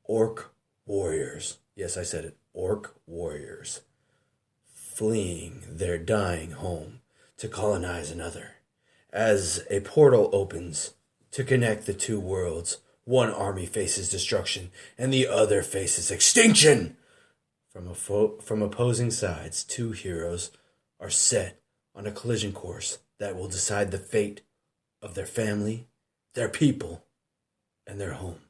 orc warriors. Yes, I said it. Orc warriors. Fleeing their dying home to colonize another. As a portal opens to connect the two worlds, one army faces destruction and the other faces extinction. From opposing sides, two heroes are set on a collision course that will decide the fate of their family, their people, and their home.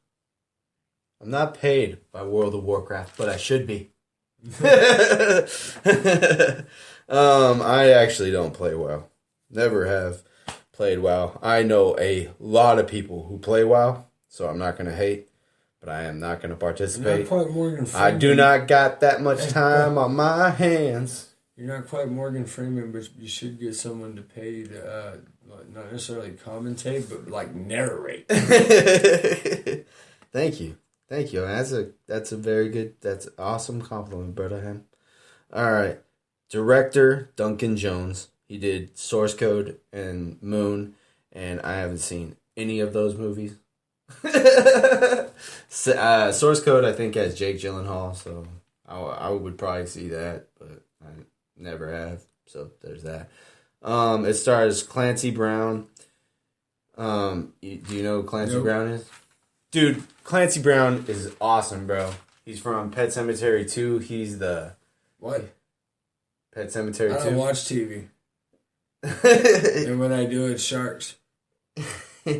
I'm not paid by World of Warcraft, but I should be. I actually don't play WoW. Never have played WoW. I know a lot of people who play WoW, so I'm not going to hate, but I am not going to participate. You're not quite Morgan I Freeman. do not got that much time on my hands. You're not quite Morgan Freeman, but you should get someone to pay to, not necessarily commentate, but like narrate. Thank you. Thank you. That's a very good, that's an awesome compliment, brother. All right. Director Duncan Jones. He did Source Code and Moon, and I haven't seen any of those movies. Source Code, I think, has Jake Gyllenhaal, so I would probably see that, but I never have, so there's that. It stars Clancy Brown. Do you know who Clancy Brown is? Dude, Clancy Brown is awesome, bro. He's from Pet Sematary 2. He's the... What? Pet Sematary 2? I don't watch TV. And when I do, it's sharks. Yeah.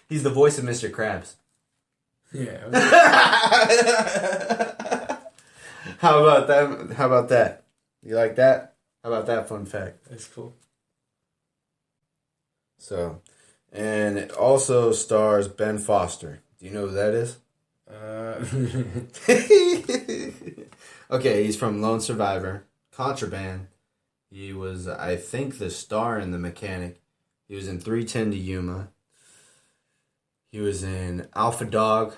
He's the voice of Mr. Krabs. Yeah. Okay. How about that? You like that? How about that fun fact? That's cool. So, and it also stars Ben Foster. Do you know who that is? Okay, he's from Lone Survivor, Contraband. He was, I think, the star in The Mechanic. He was in 3:10 to Yuma. He was in Alpha Dog,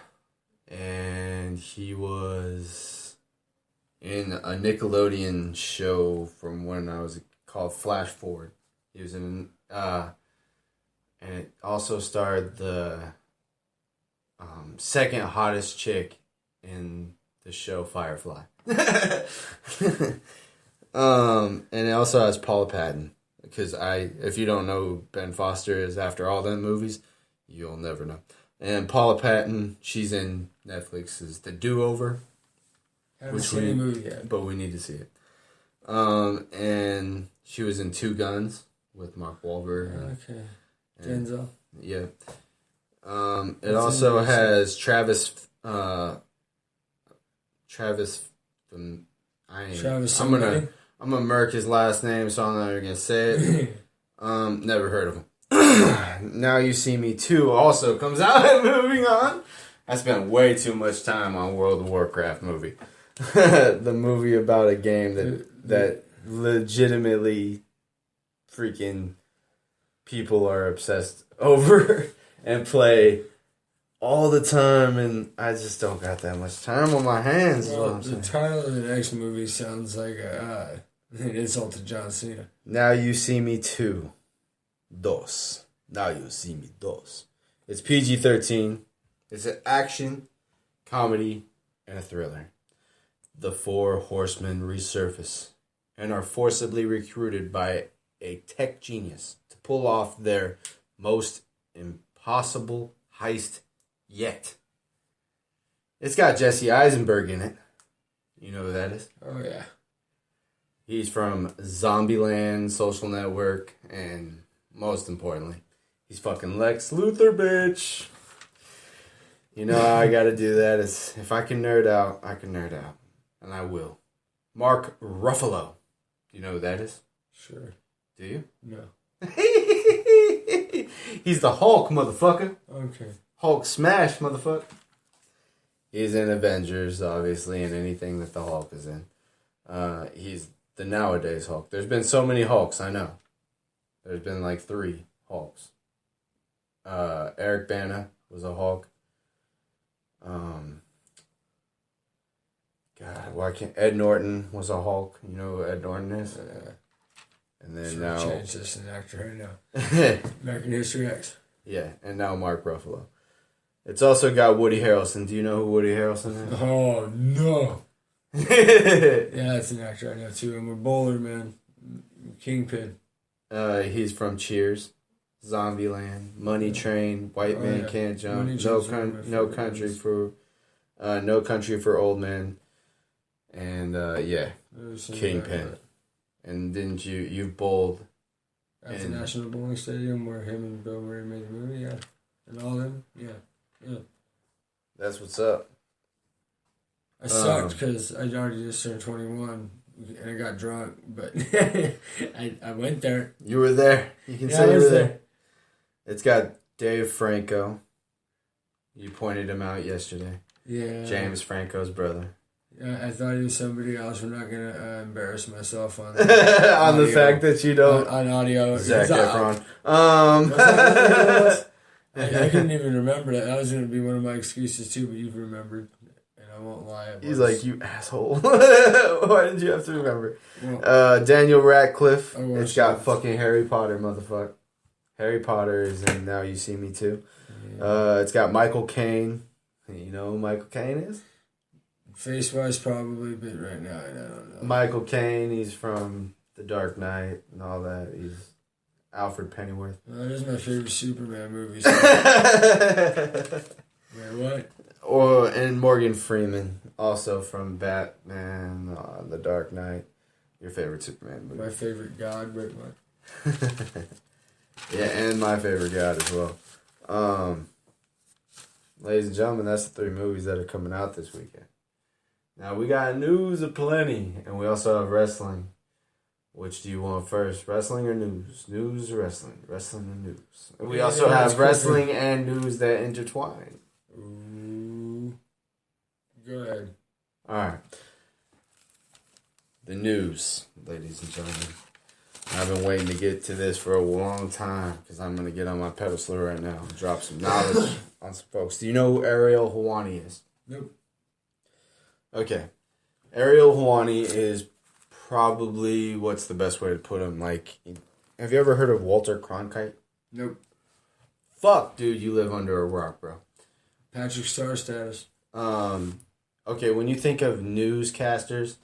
and he was in a Nickelodeon show from when I was called Flash Forward. He was in, and it also starred the second hottest chick in the show Firefly. And it also has Paula Patton. Because if you don't know who Ben Foster is after all them movies, you'll never know. And Paula Patton, she's in Netflix's The Do-Over. Haven't seen the movie yet. But we need to see it. And she was in Two Guns with Mark Wahlberg. Okay. Denzel. Yeah. It also has Travis. I'm gonna murk his last name, so I'm not even gonna say it. Never heard of him. Now You See Me 2 also comes out. Moving on. I spent way too much time on World of Warcraft movie. The movie about a game that legitimately freaking people are obsessed over and play all the time, and I just don't got that much time on my hands. Well, the title of the next movie sounds like an insult to John Cena. Now You See Me 2. Dos. Now You See Me Dos. It's PG-13. It's an action, comedy, and a thriller. The four horsemen resurface and are forcibly recruited by a tech genius to pull off their most impossible heist yet. It's got Jesse Eisenberg in it. You know who that is? Oh, yeah. He's from Zombieland, Social Network, and most importantly, he's fucking Lex Luthor, bitch. You know how I gotta do that? Is if I can nerd out, I can nerd out. And I will. Mark Ruffalo. Do you know who that is? Sure. Do you? No. He's the Hulk, motherfucker. Okay. Hulk smash, motherfucker. He's in Avengers, obviously, and anything that the Hulk is in. He's the nowadays Hulk. There's been so many Hulks, I know. There's been like 3 Hulks. Eric Bana was a Hulk. God, why can't... Ed Norton was a Hulk. You know who Ed Norton is? And then now... change this an actor right now. American History X. Yeah, and now Mark Ruffalo. It's also got Woody Harrelson. Do you know who Woody Harrelson is? Oh, no. Yeah, that's an actor I know, too. And we're Bowler, man. Kingpin. He's from Cheers, Zombieland, Money Train, White Man Can't Jump, No Country for Old Men, and Kingpin. And didn't you've bowled at the National Bowling Stadium where him and Bill Murray made the movie, yeah, and all them, yeah. That's what's up. I sucked because I already just turned 21 and I got drunk, but I went there. You were there. You can say you were there. It's got Dave Franco. You pointed him out yesterday. Yeah. James Franco's brother. Yeah, I thought he was somebody else. I'm not going to embarrass myself on on audio, the fact that you don't. On audio. Zac Efron. I couldn't even remember that. That was going to be one of my excuses too, but you've remembered. I won't lie. He's like, you asshole. Why did you have to remember? Well, Daniel Radcliffe. It's got fucking Harry Potter, motherfucker. Harry Potter is in Now You See Me Too. Yeah. It's got Michael Caine. You know who Michael Caine is? Face-wise, probably, but right now, I don't know. Michael Caine, he's from The Dark Knight and all that. He's Alfred Pennyworth. Well, that is my favorite Superman movie. Wait, what? And Morgan Freeman, also from Batman, The Dark Knight. Your favorite Superman movie. My favorite god, wait, what? Yeah, and my favorite god as well. Ladies and gentlemen, that's the 3 movies that are coming out this weekend. Now, we got news aplenty, and we also have wrestling. Which do you want first, wrestling or news? News or wrestling? Wrestling or news? And we also have wrestling and news that intertwine. Ooh. Go ahead. All right. The news, ladies and gentlemen. I've been waiting to get to this for a long time because I'm going to get on my pedestal right now and drop some knowledge on some folks. Do you know who Ariel Helwani is? Nope. Okay. Ariel Helwani is probably, what's the best way to put him? Like, have you ever heard of Walter Cronkite? Nope. Fuck, dude, you live under a rock, bro. Patrick Star status. Okay, when you think of newscasters,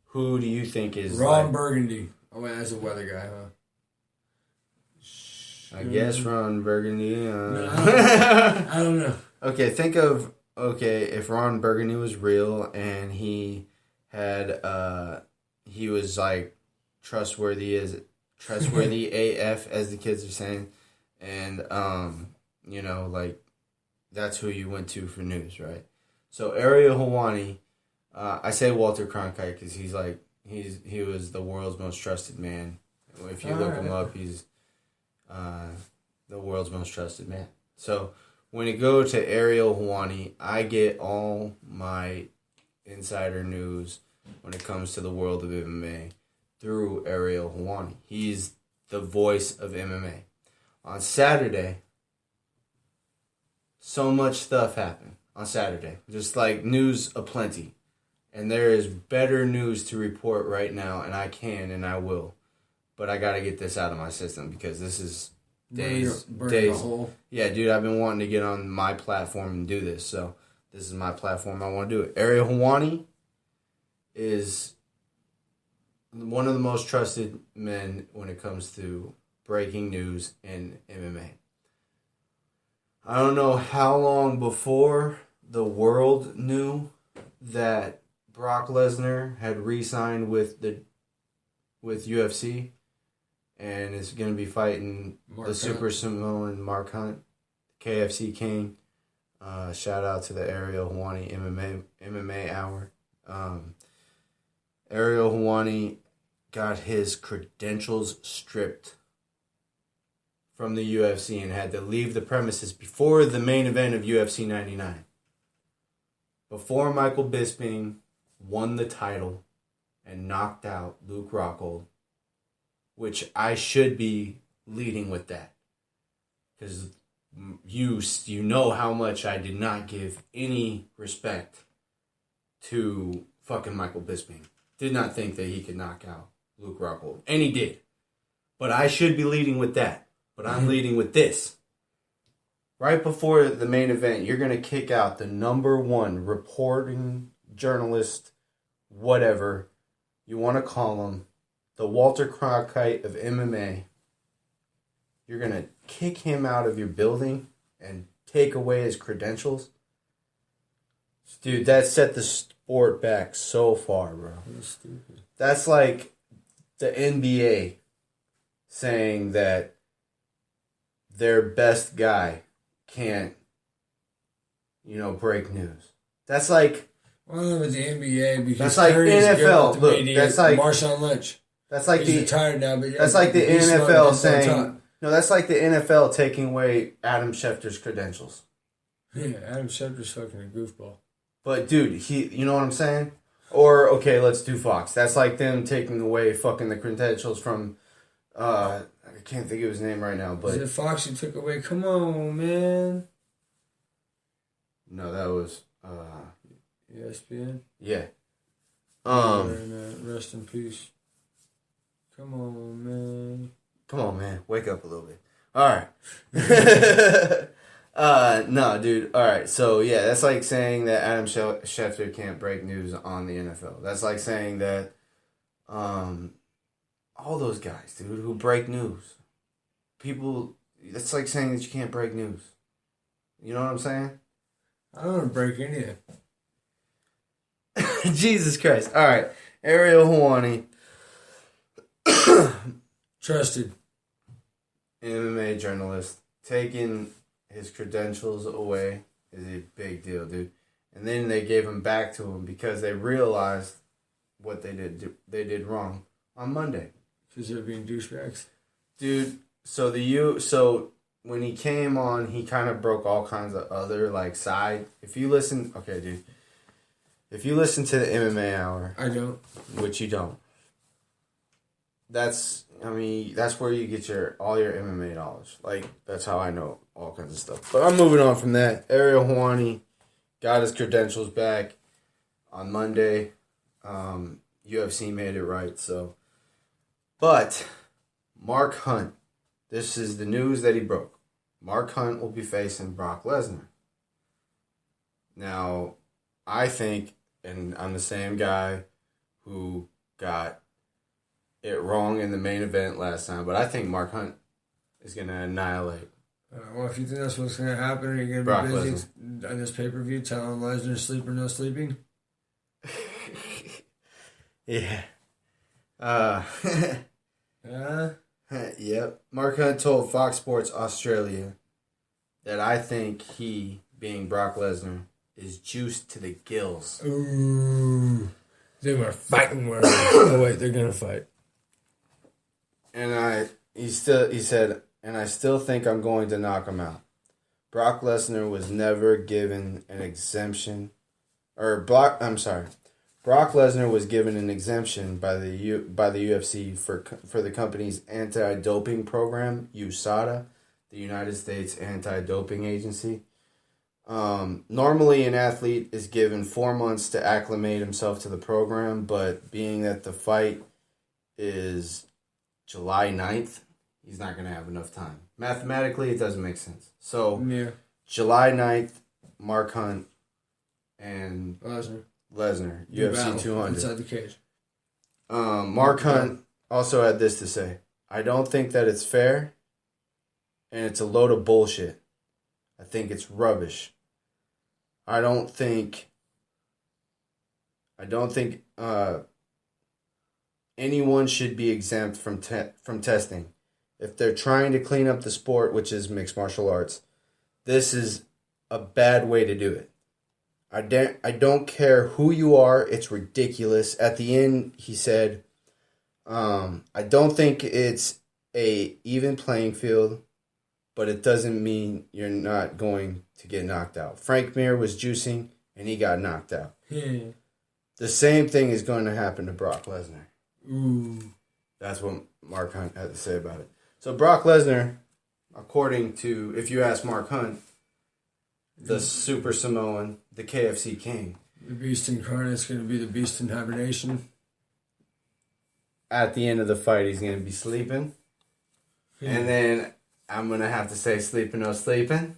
who do you think is Ron Burgundy. Oh, wait, that's a weather guy, huh? I guess Ron Burgundy. No, I don't know. Okay, think of, if Ron Burgundy was real and he had, he was like trustworthy AF, as the kids are saying, and like that's who you went to for news, right? So Ariel Helwani, I say Walter Cronkite because he was the world's most trusted man. If you look him up, he's the world's most trusted man. So when you go to Ariel Helwani, I get all my insider news when it comes to the world of MMA through Ariel Helwani. He's the voice of MMA. On Saturday, so much stuff happened on Saturday. Just like news aplenty. And there is better news to report right now, and I can and I will. But I got to get this out of my system because this is days. Yeah, dude, I've been wanting to get on my platform and do this. So this is my platform. I want to do it. Ariel Helwani is one of the most trusted men when it comes to breaking news in MMA. I don't know how long before the world knew that Brock Lesnar had re-signed with UFC and is going to be fighting Super Samoan Mark Hunt, KFC King. Shout out to the Ariel Helwani MMA Hour. Ariel Helwani got his credentials stripped from the UFC and had to leave the premises before the main event of UFC 99. Before Michael Bisping won the title and knocked out Luke Rockhold, which I should be leading with that. Because you know how much I did not give any respect to fucking Michael Bisping. Did not think that he could knock out Luke Rockhold. And he did. But I should be leading with that. But I'm leading with this. right before the main event, you're going to kick out the number one reporting journalist, whatever you want to call him, the Walter Cronkite of MMA. You're going to kick him out of your building and take away his credentials. Dude, that set the sport back so far, bro. That's stupid. That's like the NBA saying that their best guy can't, break news. That's like... Well, with the NBA, because that's like Curry's NFL. Look, media, that's like... Marshawn Lynch. That's like He's retired now, but... That's like the NFL saying... No, that's like the NFL taking away Adam Schefter's credentials. Yeah, Adam Schefter's fucking a goofball. But, dude, you know what I'm saying? Or, okay, let's do Fox. That's like them taking away fucking the credentials from... I can't think of his name right now, but... Is it Fox you took away? Come on, man. No, that was... ESPN? Yeah. Rest in peace. Come on, man. Come on, man. Wake up a little bit. All right. No, dude. All right. So, yeah, that's like saying that Adam Schefter can't break news on the NFL. That's like saying that all those guys, dude, who break news. People, that's like saying that you can't break news. You know what I'm saying? I don't want to break any of it. Jesus Christ. All right. Ariel Helwani. Trusted. MMA journalist. Taking his credentials away is a big deal, dude. And then they gave them back to him because they realized what they did wrong on Monday. Because they're being douchebags. Dude, so when he came on, he kind of broke all kinds of other, side. If you listen to the MMA Hour... I don't. Which you don't. That's where you get all your MMA knowledge. That's how I know all kinds of stuff. But I'm moving on from that. Ariel Helwani got his credentials back on Monday. UFC made it right, so... But, Mark Hunt. This is the news that he broke. Mark Hunt will be facing Brock Lesnar. Now, I think, and I'm the same guy who got it wrong in the main event last time, but I think Mark Hunt is going to annihilate. Well, if you think that's what's going to happen, are you going to be busy on this pay-per-view telling Lesnar sleep or no sleeping? Yeah. Yep. Mark Hunt told Fox Sports Australia that I think he, being Brock Lesnar, is juiced to the gills. Ooh. They were fighting words. Oh, wait, they're going to fight. And he said, and I still think I'm going to knock him out. Brock Lesnar was never given an exemption, Brock Lesnar was given an exemption by the UFC for the company's anti-doping program, USADA, the United States Anti-Doping Agency. Normally, an athlete is given 4 months to acclimate himself to the program, but being that the fight is July 9th, he's not going to have enough time. Mathematically, it doesn't make sense. So, yeah. July 9th, Mark Hunt and Lesnar, UFC 200. Inside the cage. Mark Hunt also had this to say. I don't think that it's fair, and it's a load of bullshit. I think it's rubbish. I don't think anyone should be exempt from testing. If they're trying to clean up the sport, which is mixed martial arts, this is a bad way to do it. I don't care who you are. It's ridiculous. At the end, he said, I don't think it's a even playing field, but it doesn't mean you're not going to get knocked out. Frank Mir was juicing, and he got knocked out. Yeah. The same thing is going to happen to Brock Lesnar. Ooh. That's what Mark Hunt had to say about it. So Brock Lesnar, according to, if you ask Mark Hunt, the Super Samoan, the KFC King. The Beast Incarnate's going to be the Beast in Hibernation. At the end of the fight, he's going to be sleeping. Yeah. And then I'm going to have to say sleeping, no sleeping.